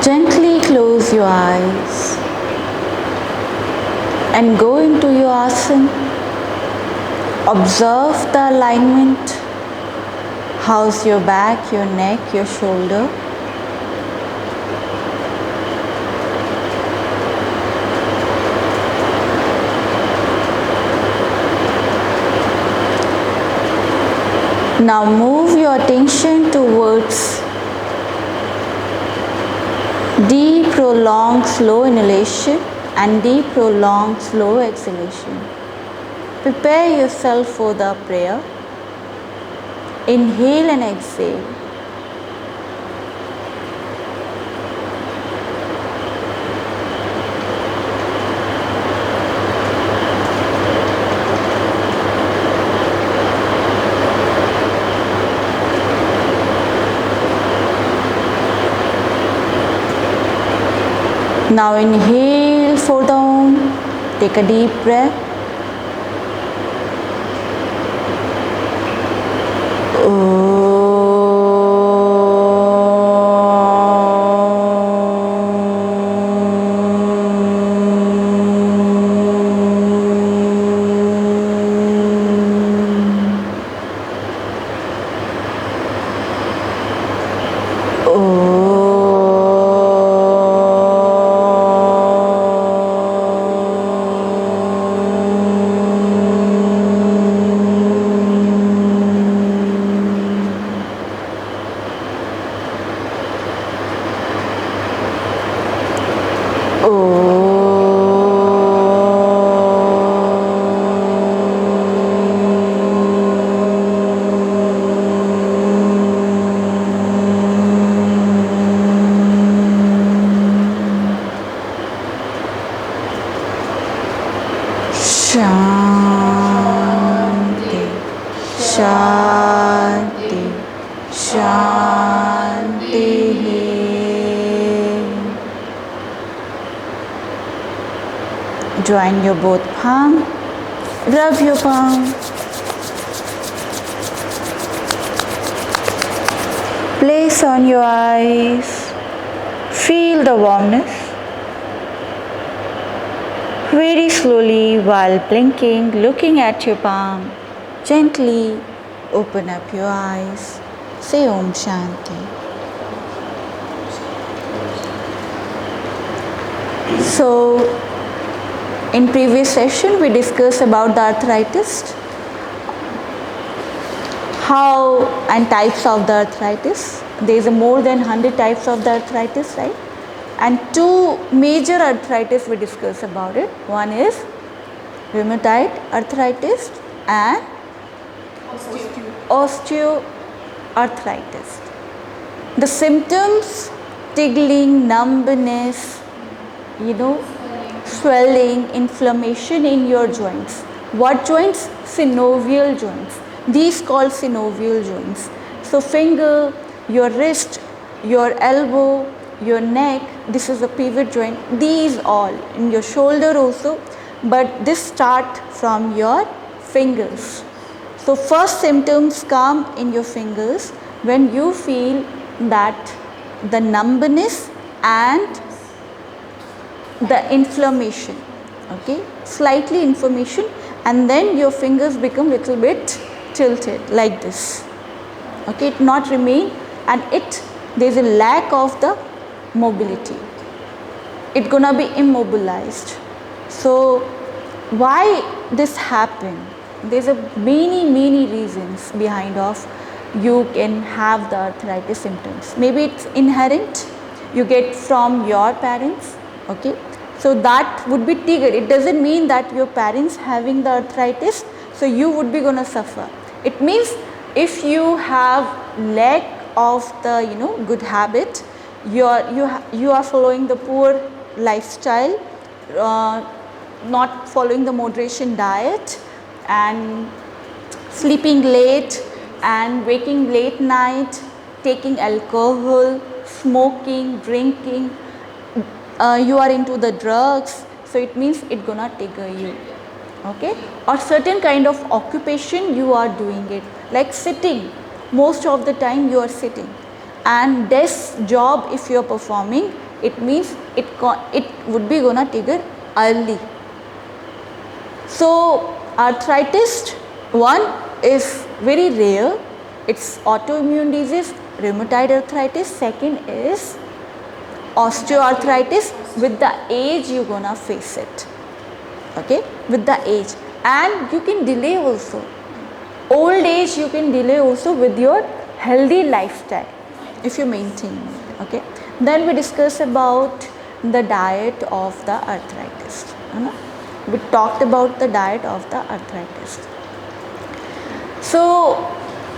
Gently close your eyes and go into your asana. Observe the alignment. How's your back, your neck, your shoulder? Now move your attention towards deep, prolonged, slow inhalation and deep, prolonged, slow exhalation. Prepare yourself for the prayer. Inhale and exhale. Now inhale for the Om. Take a deep breath. Shanti, Shanti, Shanti. Join your both palm, rub your palm. Place on your eyes, feel the warmness. Very slowly, while blinking, looking at your palm, gently open up your eyes. Say Om Shanti. So, in previous session, we discussed about the arthritis, how and types of the arthritis. There is more than 100 types of the arthritis, right? And two major arthritis we discuss about it. One is rheumatoid arthritis and osteoarthritis. The symptoms: tingling, numbness, swelling, inflammation in your joints. What joints? Synovial joints. These called synovial joints. So finger, your wrist, your elbow, your neck, this is a pivot joint, these all, in your shoulder also, but this start from your fingers. So first symptoms come in your fingers when you feel that the numbness and the inflammation, okay, slightly inflammation, and then your fingers become little bit tilted like this, okay, it not remain, and there is a lack of the mobility, it gonna be immobilized. So why this happen? There's a many reasons behind of you can have the arthritis symptoms. Maybe it's inherent, you get from your parents, okay, so that would be triggered. It doesn't mean that your parents having the arthritis, so you would be gonna suffer. It means if you have lack of the good habit, you are following the poor lifestyle, not following the moderation diet, and sleeping late and waking late night, taking alcohol, smoking, drinking, you are into the drugs, so it means it gonna trigger you. okay, or certain kind of occupation you are doing it, like sitting. Most of the time you are sitting, and desk job if you are performing, it means it would be gonna trigger early. So arthritis, one is very rare, it's autoimmune disease, rheumatoid arthritis. Second is osteoarthritis. With the age you gonna face it, okay, with the age. And you can delay also, old age you can delay also with your healthy lifestyle if you maintain it, okay. Then we discuss about the diet of the arthritis, we talked about the diet of the arthritis. So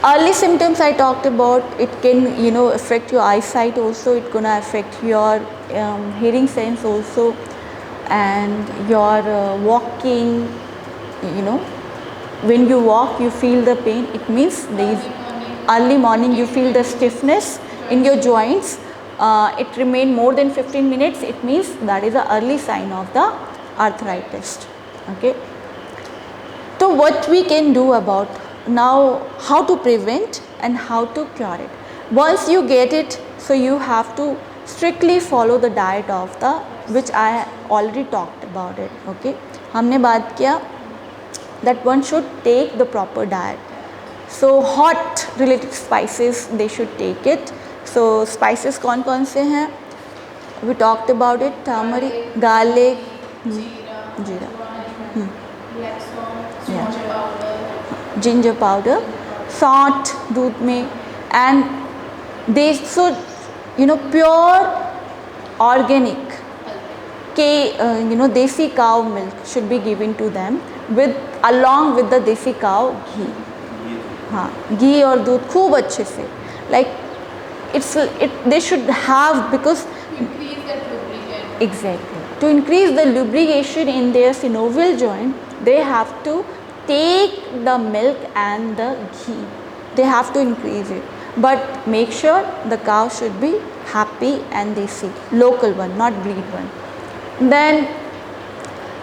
early symptoms I talked about, it can affect your eyesight also, it gonna affect your hearing sense also, and your walking, when you walk you feel the pain, it means there is early morning you feel the stiffness in your joints, it remain more than 15 minutes, it means that is the early sign of the arthritis, okay. So what we can do about now, how to prevent and how to cure it. Once you get it, so you have to strictly follow the diet of the, which I already talked about it, okay. हमने बात किया that one should take the proper diet. So hot related spices they should take it. So spices कौन कौन से हैं? We talked about it, turmeric, garlic, जीरा, ginger powder, salt दूध में, and they should pure organic desi cow milk should be given to them with along with the desi cow ghee. हाँ, घी और दूध खूब अच्छे से, like they should have, because exactly, to increase the lubrication in their synovial joint, they have to take the milk and the ghee, they have to increase it, but make sure the cow should be happy and desi, local one, not breed one. Then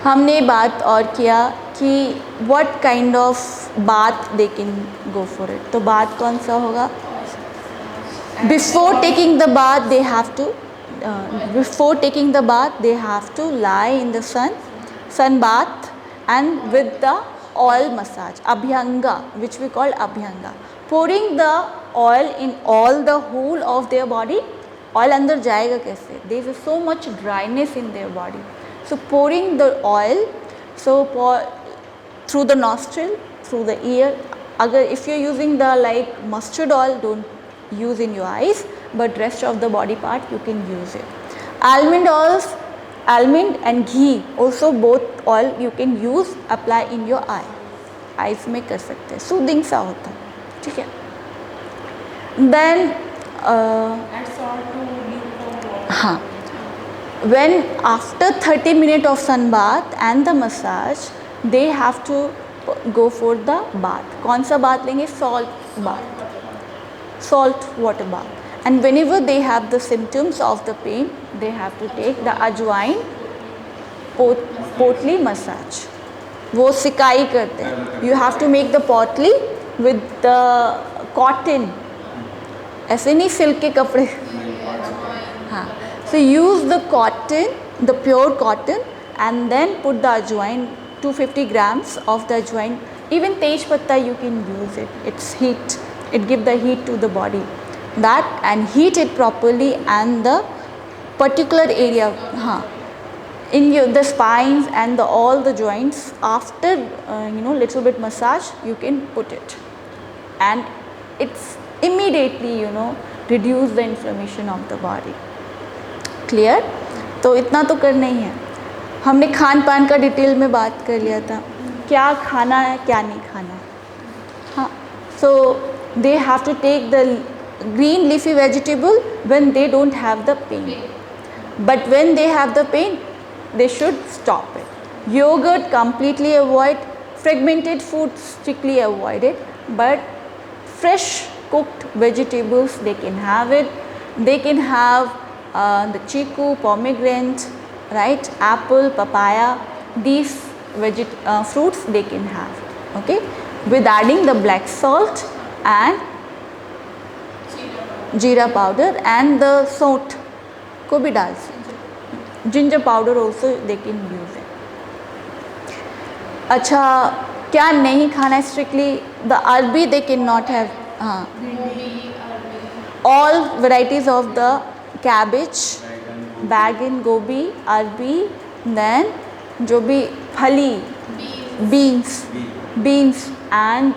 हमने बात और किया कि what kind of bath they can go for it. तो bath कौन सा होगा? Before taking the bath they have to lie in the sun bath, and with the oil massage, abhyanga, which we call abhyanga, pouring the oil in all the whole of their body. Oil अंदर जाएगा कैसे? There is so much dryness in their body. So pouring the oil, through the nostril, through the ear. If you are using the like mustard oil, don't use in your eyes, but rest of the body part you can use it. Almond oils, almond and ghee also, both oil you can use, apply in your eye, eyes में कर सकते हैं, soothing सा होता है, ठीक है. Then हाँ, when after 30 minutes of sun bath and the massage, they have to go for the bath. कौन सा बात लेंगे? Salt bath, salt water bath. And whenever they have the symptoms of the pain, they have to take the ajwain potli massage. वो सिकाई करते हैं. You have to make the potli with the cotton. ऐसे नहीं silk के कपड़े. हाँ. So use the cotton, the pure cotton, and then put the ajwain, 250 grams of the ajwain. Even tej patta you can use it. It's heat. It gives the heat to the body. That, and heat it properly, and the particular area, in the spines and all the joints. After little bit massage, you can put it, and it's immediately reduce the inflammation of the body. Clear? तो इतना तो करना ही है. हमने खान पान का detail में बात कर लिया था, क्या खाना है क्या नहीं खाना है. हाँ, so they have to take the green leafy vegetable when they don't have the pain, but when they have the pain they should stop it. Yogurt completely avoid, fragmented food strictly avoid it, but fresh cooked vegetables they can have it. They can have the chiku, pomegranate, right, apple, papaya. These fruits they can have, okay, with adding the black salt and जीरा powder and the salt को भी डाल सकते, ginger powder also they can use it. अच्छा, क्या नहीं खाना है स्ट्रिक्टली? द अरबी दे कैन नॉट हैव, हाँ, all varieties of the cabbage, बैगन, गोभी, अरबी, then जो भी फली, beans and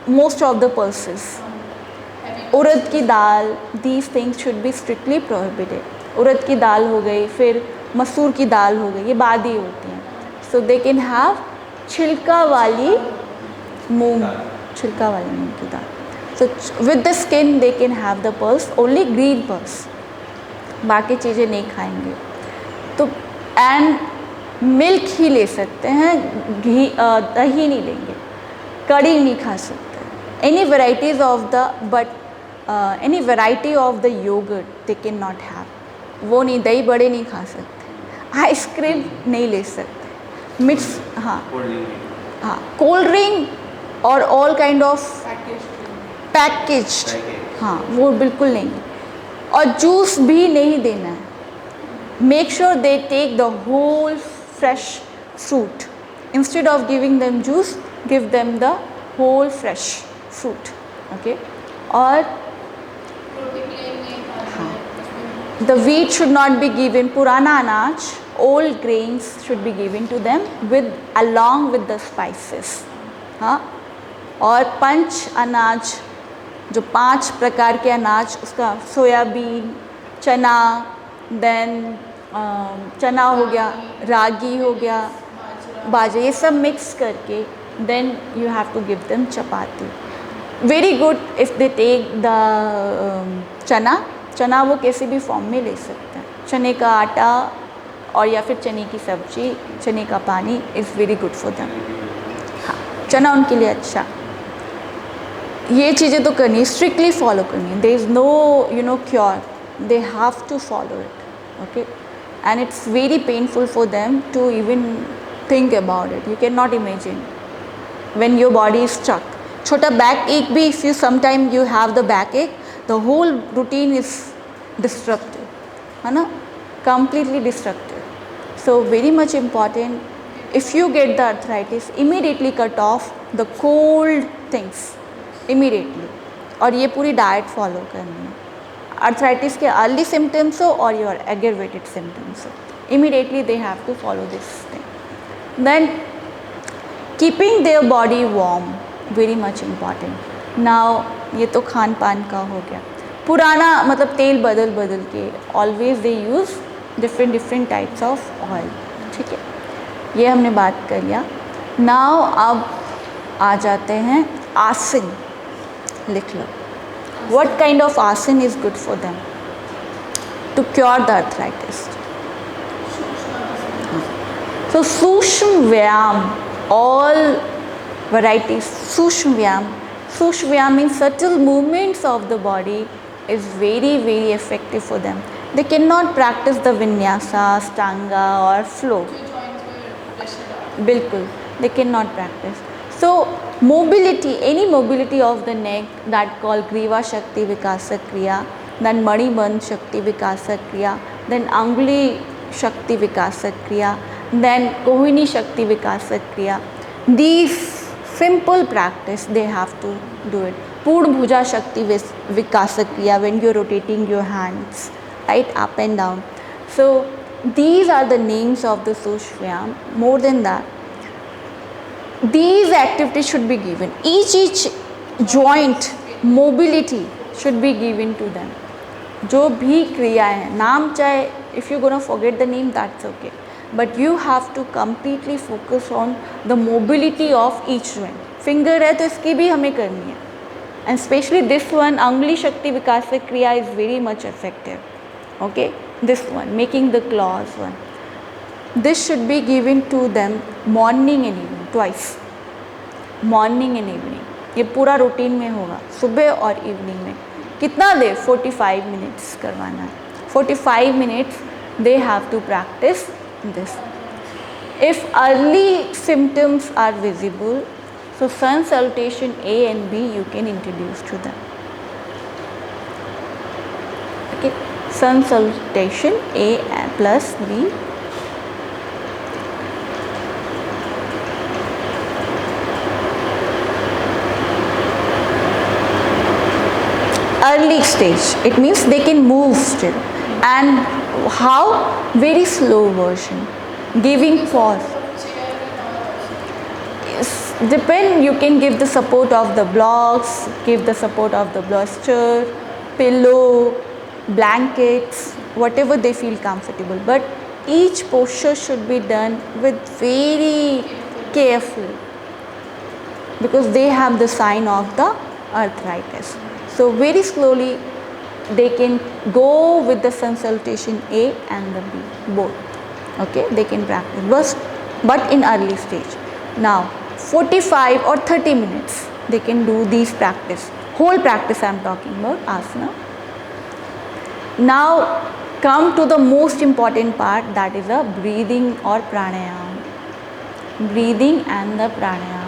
most of the pulses. उड़द की दाल, these things should be strictly prohibited. उड़द की दाल हो गई, फिर मसूर की दाल हो गई, ये बाद ही होती हैं. So they can have छिलका वाली मूंग की दाल. So with the skin they can have the pulse, only green pulse, बाकी चीज़ें नहीं खाएंगे. तो एंड मिल्क ही ले सकते हैं, घी दही नहीं लेंगे, कड़ी नहीं खा सकते. Any varieties of the any variety of the yogurt they can not have, वो नहीं, दही बड़े नहीं खा सकते, आइसक्रीम नहीं ले सकते, मिक्स, हाँ, कोल्ड ड्रिंक और ऑल काइंड ऑफ पैकेज्ड, हाँ, वो बिल्कुल नहीं. और जूस भी नहीं देना है. Make sure they take the whole fresh fruit, instead of giving them juice, give them the whole fresh fruit, okay. और हाँ, the wheat should not be given, पुराना अनाज, old grains should be given to them with along with the spices, हाँ. और पंच अनाज, जो 5 प्रकार के अनाज, उसका सोयाबीन, चना, देन चना हो गया, रागी हो गया, बाजरा, ये सब मिक्स करके then you have to give them chapati. Very good if they take the chana वो किसी भी फॉर्म में ले सकते हैं. चने का आटा और या फिर चने की सब्जी, चने का पानी is very good for them. हाँ, चना उनके लिए अच्छा. ये चीज़ें तो करनी है, स्ट्रिक्टली फॉलो करनी है. There is no cure, they have to follow it, okay. And it's very painful for them to even think about it. You can not imagine when your body is stuck. छोटा backache भी, if you sometime you have the backache, the whole routine is destructed, है ना, completely destructive. So very much important, if you get the arthritis, immediately cut off the cold things immediately. और ये पूरी diet follow करनी है. Arthritis के early symptoms हो और योर एग्रेवेटेड सिम्टम्स हो, immediately they have to follow this thing. Then keeping their body warm, very much important. Now ये तो खान पान का हो गया. पुराना मतलब तेल बदल के always they use different types of oil, ठीक है, ये हमने बात कर लिया. नाउ अब आ जाते हैं आसन. लिख लो, what kind of asana is good for them to cure the arthritis. So सूक्ष्म व्यायाम, all varieties, सूक्ष्म व्यायाम. सूक्ष्म व्यायाम means subtle movements of the body is very effective for them. They cannot practice the vinyasa, stanga or flow. बिल्कुल, they cannot practice. So mobility, any mobility of the neck, that called Griva Shakti Vikasak Kriya, then Manibandh Shakti Vikasak Kriya, then Anguli Shakti Vikasak Kriya, then Kohini Shakti Vikasak Kriya. These simple practice they have to do it. Purna Bhuja Shakti Vikasak Kriya, when you are rotating your hands, right, up and down. So these are the names of the Sushvyam. More than that, these activities should be given. Each joint mobility should be given to them. जो भी क्रिया है, नाम चाहे, if you're gonna forget the name, that's okay, but you have to completely focus on the mobility of each joint. Finger है तो इसकी भी हमें करनी है, and especially this one, Anguli Shakti Vikasak Kriya is very much effective. Okay, this one, making the claws one. This should be given to them morning and evening, twice, morning and evening. ये पूरा routine में होगा, सुबह और evening में. कितना देर? 45 minutes करवाना है. 45 minutes they have to practice this. If early symptoms are visible, so sun salutation A and B you can introduce to them. Okay, sun salutation A plus B. Early stage, it means they can move still. And how? Very slow version, giving pause. Depend, you can give the support of the blocks, give the support of the bolster, pillow, blankets, whatever they feel comfortable. But each posture should be done with very careful, because they have the sign of the arthritis. So very slowly they can go with the sun salutation A and the B both. Okay, they can practice, but in early stage. Now 45 or 30 minutes they can do these practice. Whole practice I am talking about, asana. Now come to the most important part, that is a breathing or pranayam. Breathing and the pranayam.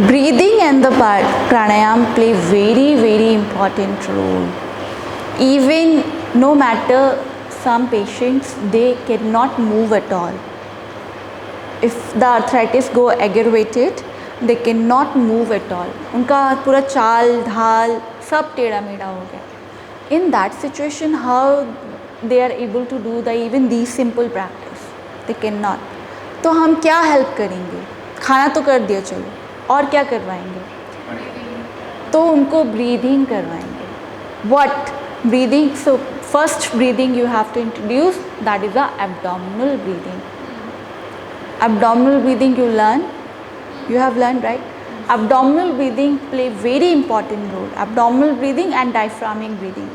Breathing and the pranayam play very important role. Even no matter some patients, they cannot move at all. If the arthritis go aggravated, they cannot move at all. उनका पूरा चाल ढाल सब टेढ़ा मेढ़ा हो गया. In that situation, how they are able to do the even these simple practice? They cannot. तो हम क्या help करेंगे? खाना तो कर दिया चलो, और क्या करवाएंगे? तो उनको ब्रीदिंग करवाएंगे. What breathing? So first breathing you have to introduce, that is the abdominal breathing. Abdominal breathing you learn, you have learned, right? Abdominal breathing play very important role. Abdominal breathing and diaphragmic breathing.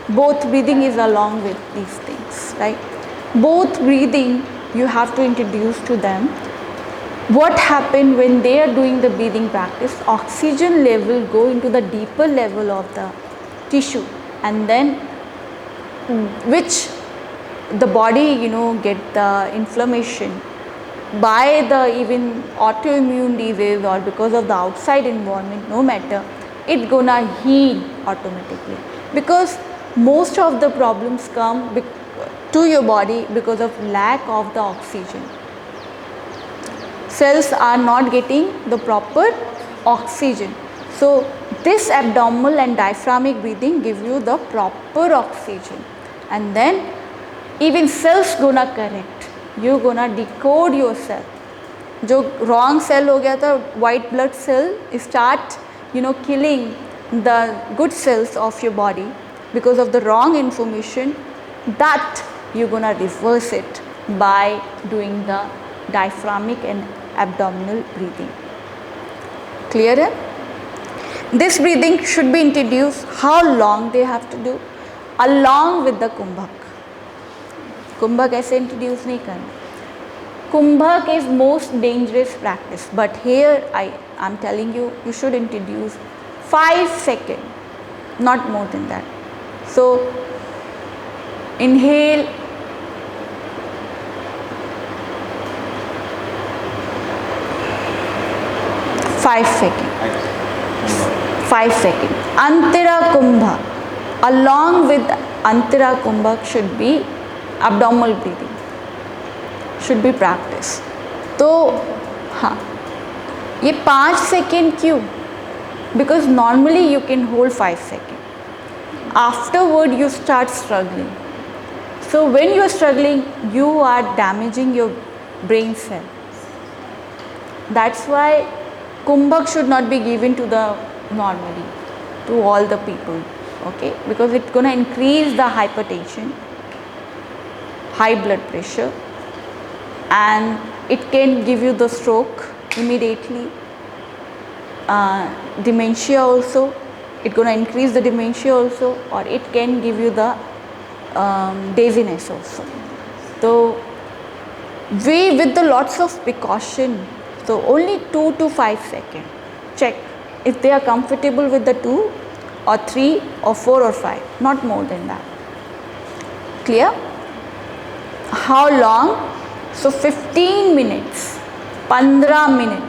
Both breathing is along with these things, right? Both breathing you have to introduce to them. What happen when they are doing the breathing practice? Oxygen level go into the deeper level of the tissue, and then which the body get the inflammation by the even autoimmune disease or because of the outside environment, no matter, it gonna heal automatically, because most of the problems come to your body because of lack of the oxygen. Cells are not getting the proper oxygen. So this abdominal and diaphragmic breathing give you the proper oxygen, and then even cells gonna correct. You gonna decode your cell. जो wrong cell हो गया था, white blood cell start killing the good cells of your body because of the wrong information. That you gonna reverse it by doing the diaphragmic and abdominal breathing. Clear है? This breathing should be introduced. How long they have to do? Along with the kumbhak. Kumbhak ऐसे introduce नहीं करना. Kumbhak is most dangerous practice, but here I am telling you, you should introduce 5 seconds, not more than that. So inhale, five seconds. Antira Kumbha. Along with Antira Kumbha should be abdominal breathing. Should be practiced. तो हाँ, ये 5 second क्यों? Because normally you can hold 5 seconds. Afterward you start struggling. So when you are struggling, you are damaging your brain cell. That's why Kumbhak should not be given to the normally, to all the people, okay? Because it's gonna increase the hypertension, high blood pressure, and it can give you the stroke immediately. Dementia also, it's gonna increase the dementia also, or it can give you the dizziness also. So we with the lots of precaution, so only 2 to 5 seconds. Check if they are comfortable with the 2 or 3 or 4 or 5, not more than that. Clear? How long? So 15 minutes, 15 minute.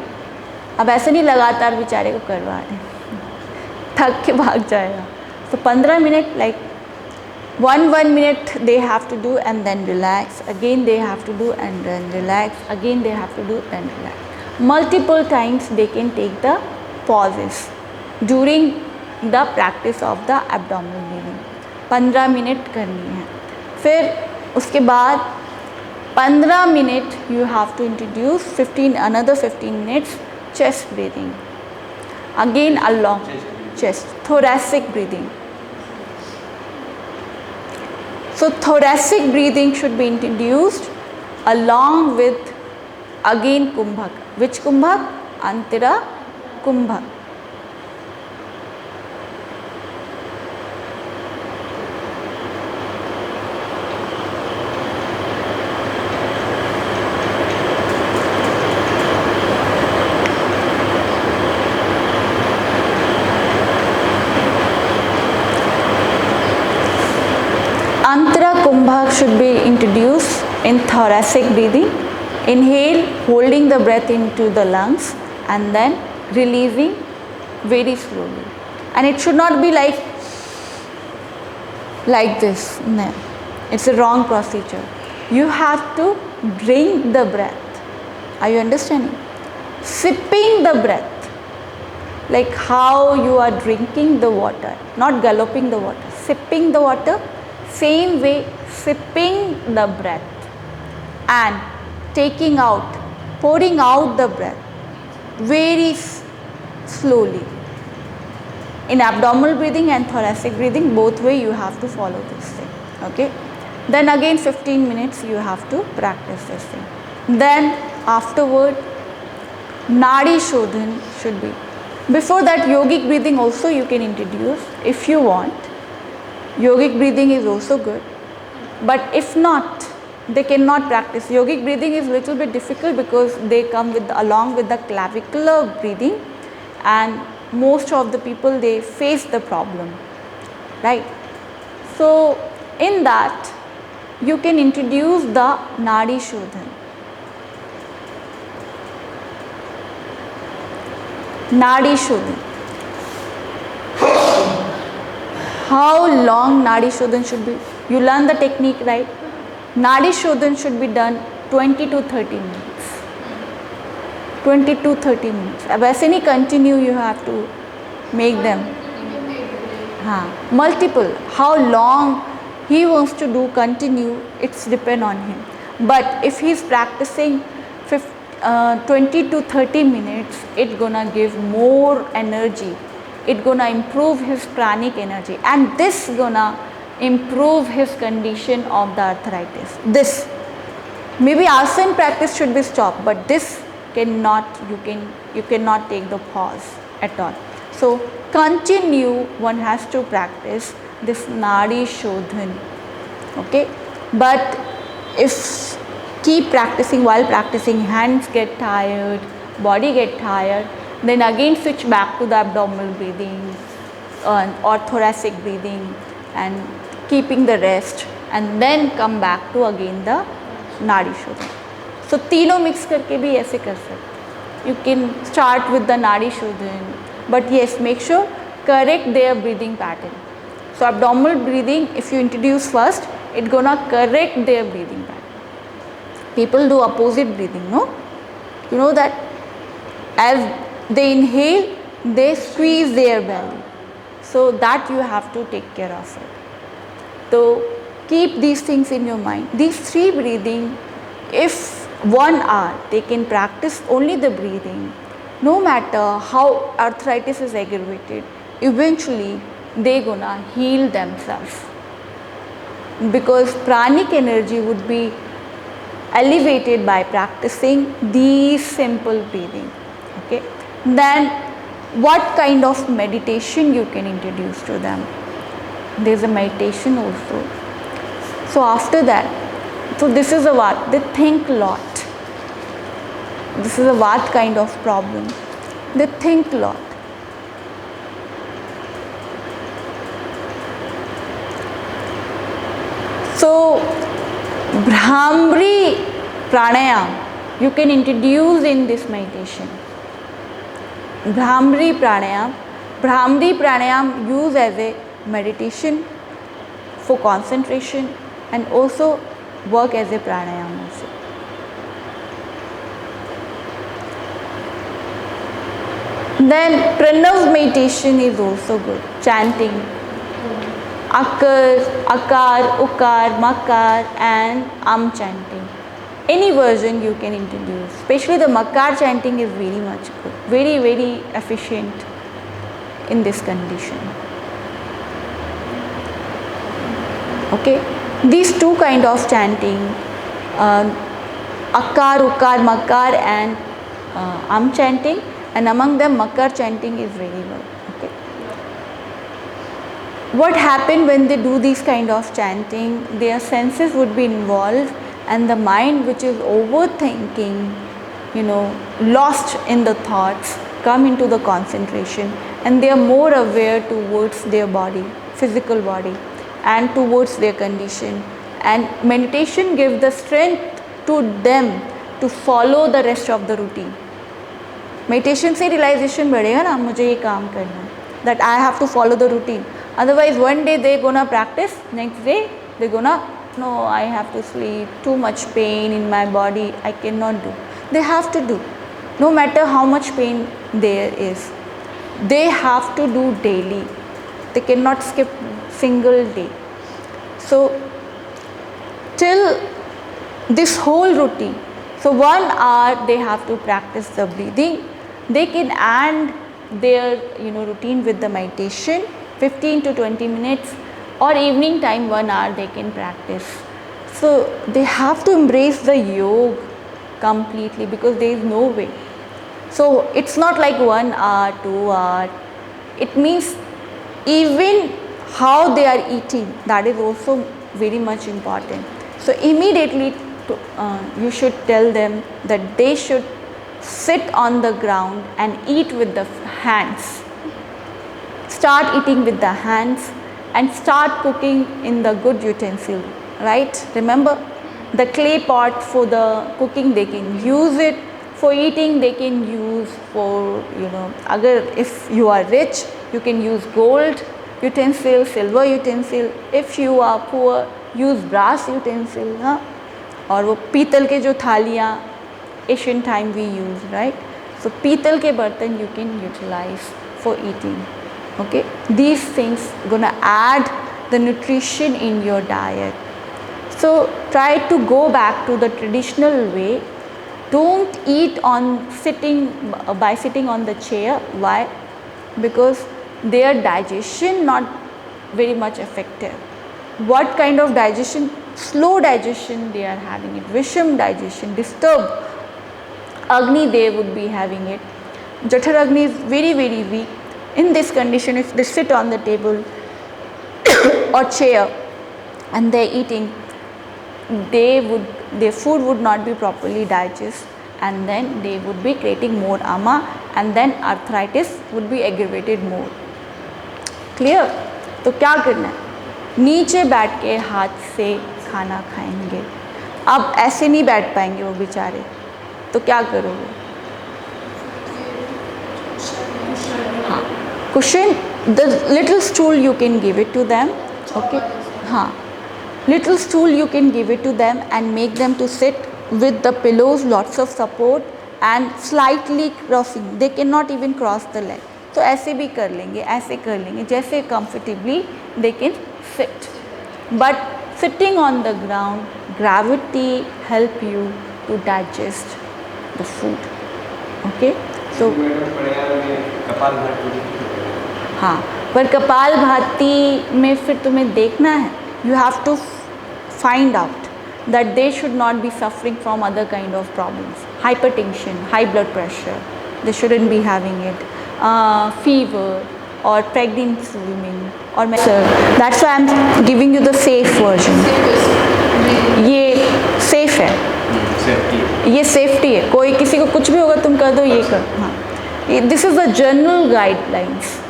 अब ऐसे नहीं लगातार बेचारे को करवा रहे, थक के भाग जाएगा. So 15 minutes, like one minute they have to do and then relax. Again they have to do and then relax. Again they have to do and relax. Multiple times they can take the pauses during the practice of the abdominal breathing. 15 minute करनी है. फिर उसके बाद 15 minute you have to introduce another 15 minutes chest breathing. Again along chest, thoracic breathing. So thoracic breathing should be introduced along with again kumbhak. Which kumbhak? Antira kumbhak. Antara kumbhak should be introduced in thoracic breathing. Inhale, holding the breath into the lungs and then releasing very slowly. And it should not be like this. No, it's a wrong procedure. You have to drink the breath. Are you understanding? Sipping the breath, like how you are drinking the water, not gulping the water. Sipping the water, same way sipping the breath and taking out, pouring out the breath very slowly. In abdominal breathing and thoracic breathing, both way you have to follow this thing. Okay. Then again 15 minutes you have to practice this thing. Then afterward, Nadi Shodhan should be. Before that, yogic breathing also you can introduce if you want. Yogic breathing is also good, but if not, they cannot practice. Yogic breathing is little bit difficult because they come with along with the clavicular breathing, and most of the people they face the problem, right? So in that you can introduce the Nadi Shodhan. Nadi Shodhan. How long Nadi Shodhan should be? You learn the technique, right? Nadi Shodhan should be done 20 to 30 minutes. 20 to 30 minutes. अब ऐसे नहीं continue, you have to make them. हाँ, multiple. How long he wants to do continue, it's depend on him. But if he is practicing 20 to 30 minutes, it's gonna give more energy. It's gonna improve his pranic energy, and this gonna improve his condition of the arthritis. This maybe asana practice should be stopped, but this cannot. You cannot take the pause at all. So continue. One has to practice this Nadi Shodhan. Okay, but if keep practicing, while practicing hands get tired, body get tired, then again switch back to the abdominal breathing or thoracic breathing and keeping the rest, and then come back to again the Nadi Shodhan. So तीनों mix करके भी ऐसे कर सकते. You can start with the Nadi Shodhan, but yes, make sure correct their breathing pattern. So abdominal breathing, if you introduce first, it's gonna correct their breathing pattern. People do opposite breathing, no? You know that as they inhale, they squeeze their belly. So that you have to take care of it. So keep these things in your mind. These three breathing, if 1 hour they can practice only the breathing, no matter how arthritis is aggravated, eventually they gonna heal themselves. Because pranic energy would be elevated by practicing these simple breathing. Okay. Then what kind of meditation you can introduce to them? There is a meditation also. So after that, so this is a Vat. They think lot. This is a Vat kind of problem. They think lot. So Bhramari pranayam you can introduce in this meditation. Bhramari pranayam used as a meditation for concentration and also work as a pranayam also. Then Pranav meditation is also good. Chanting Akar, Ukar, Makar and chanting. Any version you can introduce. Especially the Makar chanting is very much good. Very, very efficient in this condition. Okay. These two kind of chanting, Akar, Ukar, Makar and chanting, and among them Makar chanting is very well. Okay. What happened when they do these kind of chanting? Their senses would be involved and the mind which is overthinking, lost in the thoughts, come into the concentration and they are more aware towards their body, physical body and towards their condition. And meditation gives the strength to them to follow the rest of the routine. Meditation से realization बढ़ेगा ना, मुझे ये काम करना है, that I have to follow the routine. Otherwise one day they gonna practice, next day they gonna, no, I have to sleep, too much pain in my body, I cannot do. They have to do, no matter how much pain there is. They have to do daily. They cannot skip single day. So till this whole routine, so 1 hour they have to practice the breathing. They can add their routine with the meditation, 15 to 20 minutes, or evening time 1 hour they can practice. So they have to embrace the yoga completely because there is no way. So it's not like 1 hour, 2 hour. It means even how they are eating, that is also very much important. So immediately you should tell them that they should sit on the ground and eat with the hands. Start eating with the hands and start cooking in the good utensil, right? Remember, the clay pot for the cooking they can use it, for eating they can use for, if you are rich, you can use gold utensil, silver utensil. If you are poor, use brass utensil, huh? और वो पीतल के जो थालियाँ Asian time we use, right? So पीतल के बर्तन you can utilize for eating. Okay, these things gonna add the nutrition in your diet. So try to go back to the traditional way. Don't eat by sitting on the chair. Why? Because their digestion not very much effective. What kind of digestion? Slow digestion they are having it. Visham digestion, disturbed. Agni they would be having it. Jathar Agni is very, very weak. In this condition, if they sit on the table or chair and they are eating, their food would not be properly digested and then they would be creating more ama and then arthritis would be aggravated more. Clear? तो क्या करना है? नीचे बैठ के हाथ से खाना खाएंगे. अब ऐसे नहीं बैठ पाएंगे वो बेचारे, तो क्या करोगे? हाँ, cushion, the little stool you can give it to them. Okay, हाँ, little stool you can give it to them and make them to sit with the pillows, lots of support and slightly crossing. They cannot even cross the leg. तो ऐसे भी कर लेंगे, ऐसे कर लेंगे, जैसे comfortably they can sit. But sitting on the ground, gravity help you to digest the food. Okay, so हाँ, पर कपालभाति में फिर तुम्हें देखना है. You have to find out that they should not be suffering from other kind of problems. Hypertension, high blood pressure, they shouldn't be having it. Fever, or pregnant women or that's why I'm giving you the safe version. ये safe है, ये safety है, कोई किसी को कुछ भी होगा तुम कर दो ये कर, हाँ. This is the general guidelines.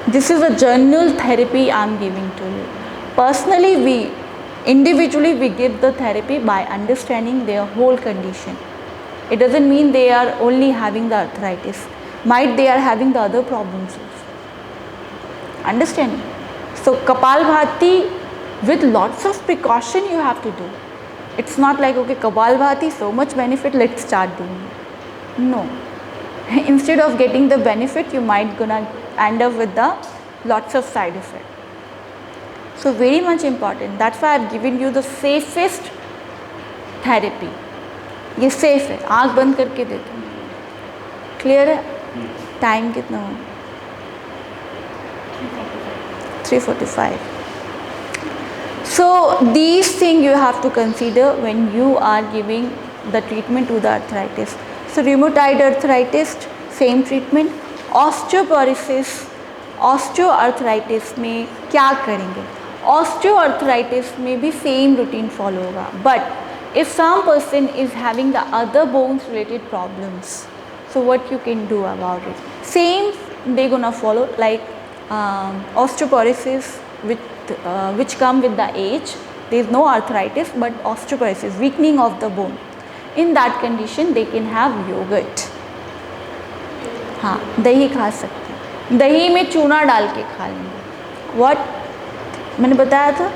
This is a general therapy I'm giving to you. Personally, individually we give the therapy by understanding their whole condition. It doesn't mean they are only having the arthritis. Might they are having the other problems also. Understand? So Kapalbhati with lots of precaution you have to do. It's not like okay Kapalbhati so much benefit, let's start doing it. No. Instead of getting the benefit, you might gonna end up with the lots of side effects. So very much important. That's why I've given you the safest therapy. ये safe है, आँख बंद करके देते हैं. Clear है? Time कितना हो? 3:45. So these things you have to consider when you are giving the treatment to the arthritis. So rheumatoid arthritis, same treatment. Osteoporosis, osteoarthritis में क्या करेंगे? Osteoarthritis में भी same routine follow होगा. But if some person is having the other bones related problems, so what you can do about it? Same they gonna follow like osteoporosis which come with the age. There is no arthritis but osteoporosis, weakening of the bone. In that condition they can have yogurt. हाँ, दही खा सकते हैं, दही में चूना डाल के खा लेंगे. What मैंने बताया था,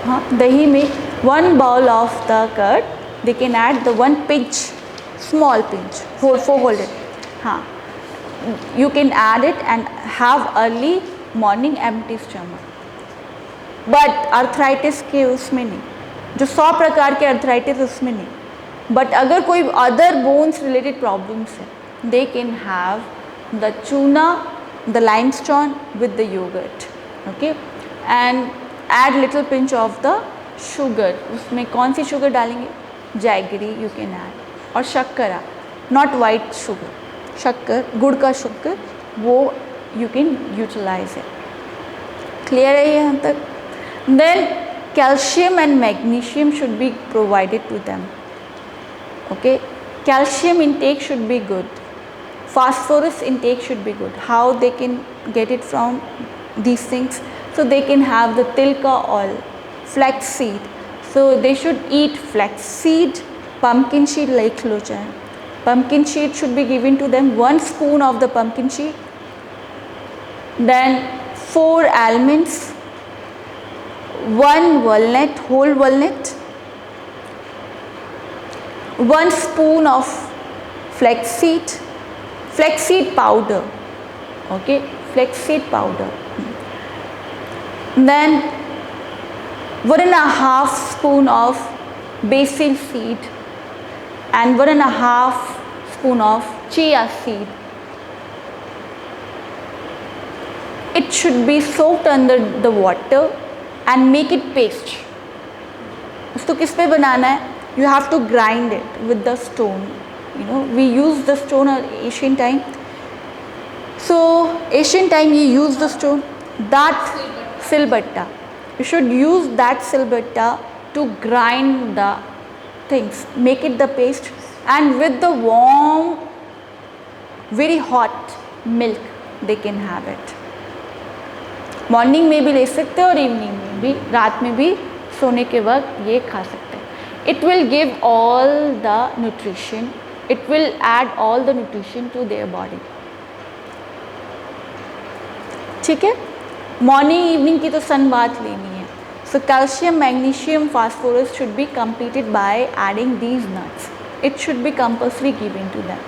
हाँ, दही में 1 bowl of the curd they can add the 1 pinch, small pinch, 4 it. हाँ, you can add it and have early morning empty stomach. But arthritis के उसमें नहीं, जो 100 प्रकार के arthritis उसमें नहीं. But अगर कोई other bones related problems है, they can have the tuna, the limestone with the yogurt, okay, and add little pinch of the sugar. उसमें कौन सी sugar डालेंगे? जैगरी you can add, और शक्करा, not white sugar, शक्कर, गुड़ का शक्कर, वो you can utilize it. Clear है ये यहाँ तक? Then calcium and magnesium should be provided to them. Okay, calcium intake should be good. Phosphorus intake should be good. How they can get it from these things? So they can have the tilka oil, flax seed. So they should eat flax seed, pumpkin seed like लो चाहे. Pumpkin seed should be given to them, 1 spoon of the pumpkin seed. Then 4 almonds, 1 walnut, whole walnut, 1 spoon of flaxseed powder, okay, flaxseed powder. Then 1.5 spoon of basil seed and 1.5 spoon of chia seed. It should be soaked under the water and make it paste. उसको किस पे बनाना है? You have to grind it with the stone. You know, we use the stone at ancient time. So ancient time you use the stone, that silbatta. You should use that silbatta to grind the things, make it the paste, and with the warm, very hot milk they can have it. Morning में भी ले सकते हैं और evening में भी, रात में भी सोने के वक्त ये खा सकते हैं. It will give all the nutrition, it will add all the nutrition to their body. ठीक है, मॉर्निंग इवनिंग की तो सन बात लेनी है. So calcium, magnesium, phosphorus should be completed by adding these nuts. It should be compulsory given to them.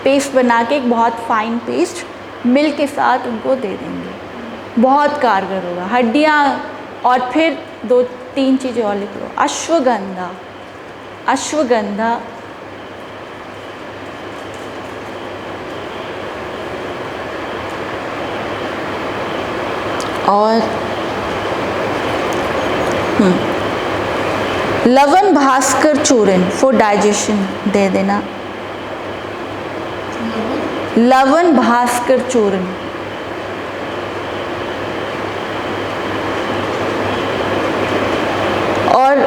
Paste बना के एक बहुत फाइन पेस्ट मिल्क के साथ उनको दे देंगे, बहुत कारगर होगा. हड्डियाँ, और फिर 2-3 चीज़ें और लिख लो. अश्वगंधा, अश्वगंधा और लवन भास्कर चूर्ण फॉर डाइजेशन दे देना. लवण भास्कर चूर्ण, और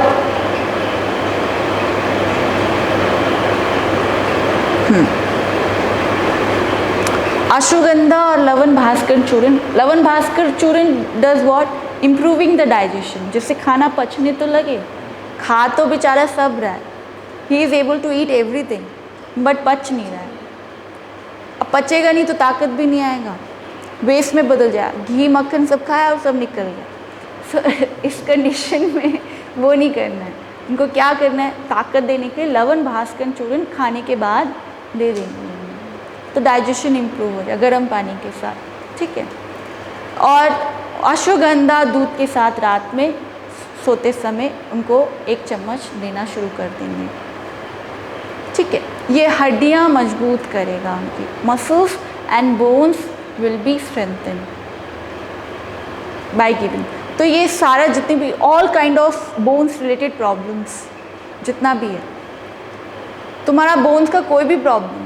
अश्वगंधा और लवण भास्कर चूर्ण। लवण भास्कर चूर्ण does what? Improving the digestion, जिससे खाना पचने तो लगे। खा तो बेचारा सब रहा है, he is able to eat everything, but पच नहीं रहा है। अब पचेगा नहीं तो ताकत भी नहीं आएगा, वेस्ट में बदल जाएगा। घी मक्खन सब खाया और सब निकल गया। इस कंडीशन में वो नहीं करना है। उनको क्या करना है? ताकत देने के लिए लवण भास्कर चूर्ण खाने के बाद दे देंगे, तो डाइजेशन इम्प्रूव हो जाए गर्म पानी के साथ, ठीक है। और अश्वगंधा दूध के साथ रात में सोते समय उनको 1 चम्मच देना शुरू कर देंगे, ठीक है। ये हड्डियाँ मजबूत करेगा उनकी, muscles and bones will be strengthen by giving. तो ये सारा जितने भी all kind of bones related problems जितना भी है, तुम्हारा बोन्स का कोई भी प्रॉब्लम,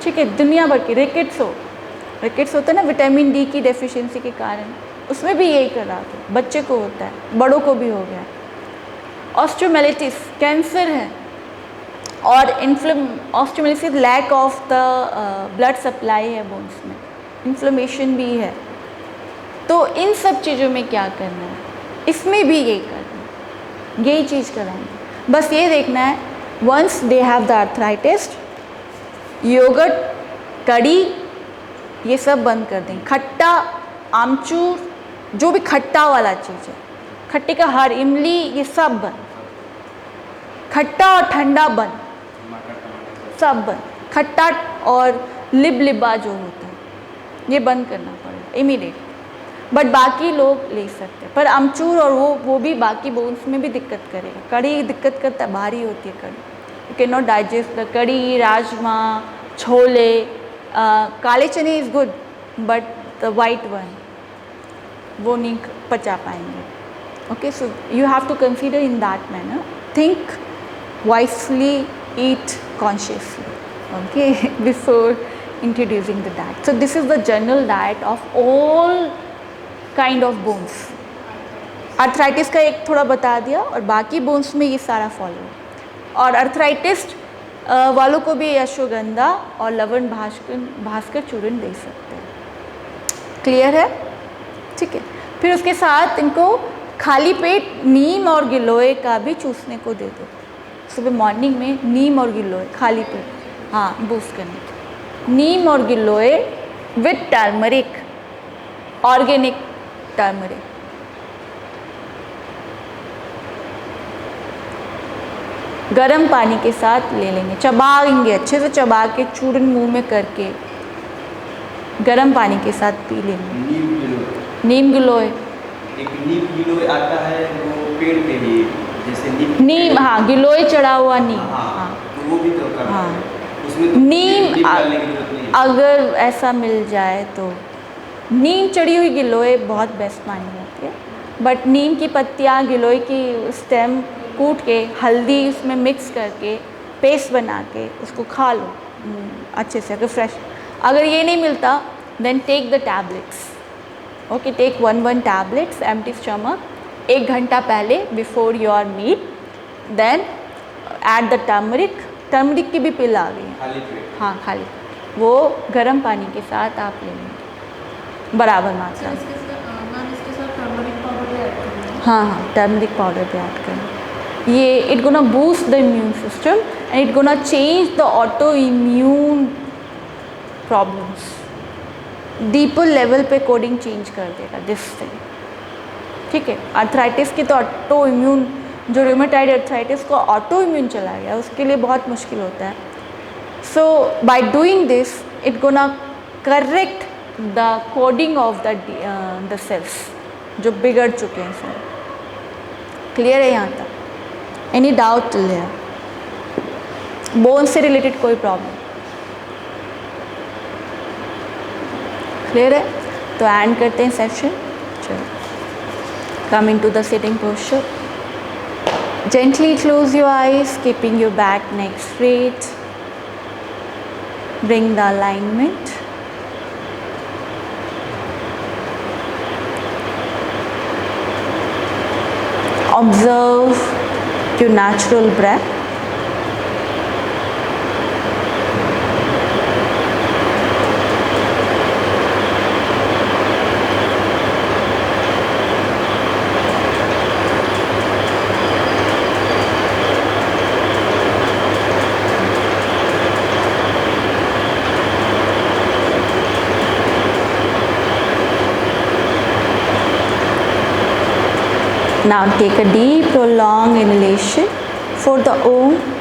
ठीक है, दुनिया भर की रिकेट्स होता है ना विटामिन डी की डेफिशिएंसी के कारण, उसमें भी यही कर रहा था। बच्चे को होता है, बड़ों को भी हो गया। ऑस्टियोमाइलिटिस कैंसर है, और osteomyelitis lack of the blood supply है बोन्स में, इन्फ्लेमेशन भी है। तो इन सब चीज़ों में क्या करना है? इसमें भी यही करना है, यही चीज़ कराएंगे। बस ये देखना है, once they have the arthritis, yogurt, kadhi, ये सब बंद कर दें। खट्टा, आमचूर, जो भी खट्टा वाला चीज़ है, खट्टे का हर, इमली, ये सब बंद। खट्टा और ठंडा बंद, सब बंद। खट्टा और लिबा जो होता है ये बंद करना पड़ेगा इमीडिएट। बट बाकी लोग ले सकते हैं, पर अमचूर और वो भी बाकी बोन्स में भी दिक्कत करेगा। कड़ी दिक्कत करता है, भारी होती है कड़ी, you can not digest the kadhi. Rajma, chole, kale chane is good, but the white one वो नहीं पचा पाएंगे। Okay, so you have to consider in that manner, think wisely, eat consciously, okay, before introducing the diet. So this is the general diet of all kind of bones. Arthritis का एक थोड़ा बता दिया, और बाकी बोन्स में ये सारा फॉलो। और आर्थराइटिस वालों को भी अश्वगंधा और लवण भास्कर चूर्ण दे सकते हैं। क्लियर है? ठीक है। फिर उसके साथ इनको खाली पेट नीम और गिलोय का भी चूसने को दे दो। सुबह मॉर्निंग में नीम और गिलोय खाली पेट, हाँ, बूस्ट करने के। नीम और गिलोय विथ टर्मरिक, ऑर्गेनिक टर्मरिक। गर्म पानी के साथ ले लेंगे, चबाएंगे, अच्छे से चबा के चूर्ण मुंह में करके गर्म पानी के साथ पी लेंगे। नीम गिलोय, एक नीम गिलोय आता है वो पेड़ पे ही, जैसे नीम, हाँ, गिलोय चढ़ा हुआ नीम, हाँ, तो वो भी तो करना हाँ, है। उसमें तो नीम डालने की जरूरत नहीं है। अगर ऐसा मिल जाए तो नीम चढ़ी हुई गिलोय बहुत बेस्ट मानी जाती है। बट नीम की पत्तियाँ, गिलोय की स्टेम कूट के हल्दी उसमें मिक्स करके पेस्ट बना के उसको खा लो अच्छे से, अगर फ्रेश। अगर ये नहीं मिलता then take the tablets, okay, take 1 tablets empty stomach 1 घंटा पहले before your meat. Then add the turmeric, turmeric की भी पिल आ गई है, खाली पेट, हाँ, खाली, वो गर्म पानी के साथ आप लेंगे बराबर मात्रा में। हाँ, टर्मरिक पाउडर भी ऐड करें। ये it gonna boost the immune system and it gonna change the auto immune problems, deeper level पे कोडिंग चेंज कर देगा दिस थिंग, ठीक है। आर्थराइटिस की तो ऑटो इम्यून, जो रूमेटाइड आर्थराइटिस को ऑटो इम्यून चला गया, उसके लिए बहुत मुश्किल होता है। So by doing this it gonna correct the coding of the cells जो बिगड़ चुके हैं सर। क्लियर है यहाँ तक? Any doubt till here? Bone से रिलेटेड कोई प्रॉब्लम? क्लियर है? तो एंड करते हैं सेशन। चलो, coming to the sitting posture. Gently close your eyes, keeping your back neck straight. Bring the alignment. Observe your natural breath. Now take a deep prolonged inhalation for the Om.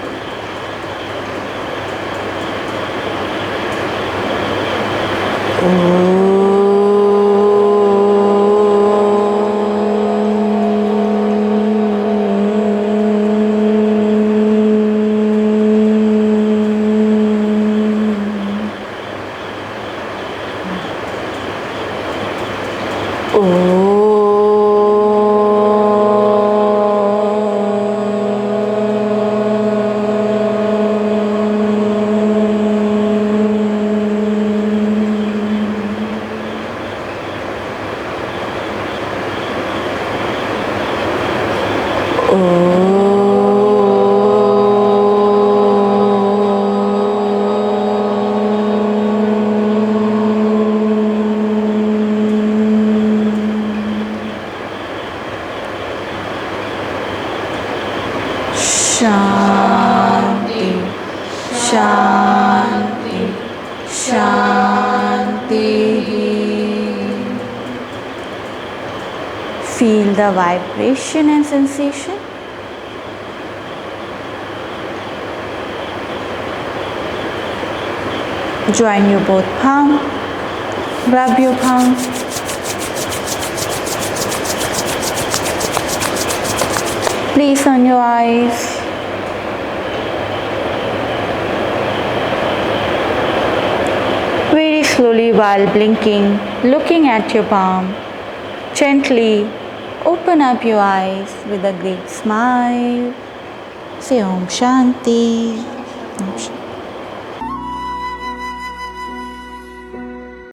Shanti, Shanti, Shanti. Feel the vibration and sensation. Join your both palms. Rub your palms. Please on your eyes. Very slowly while blinking, looking at your palm, gently open up your eyes with a great smile. Say Om Shanti. Om Shanti.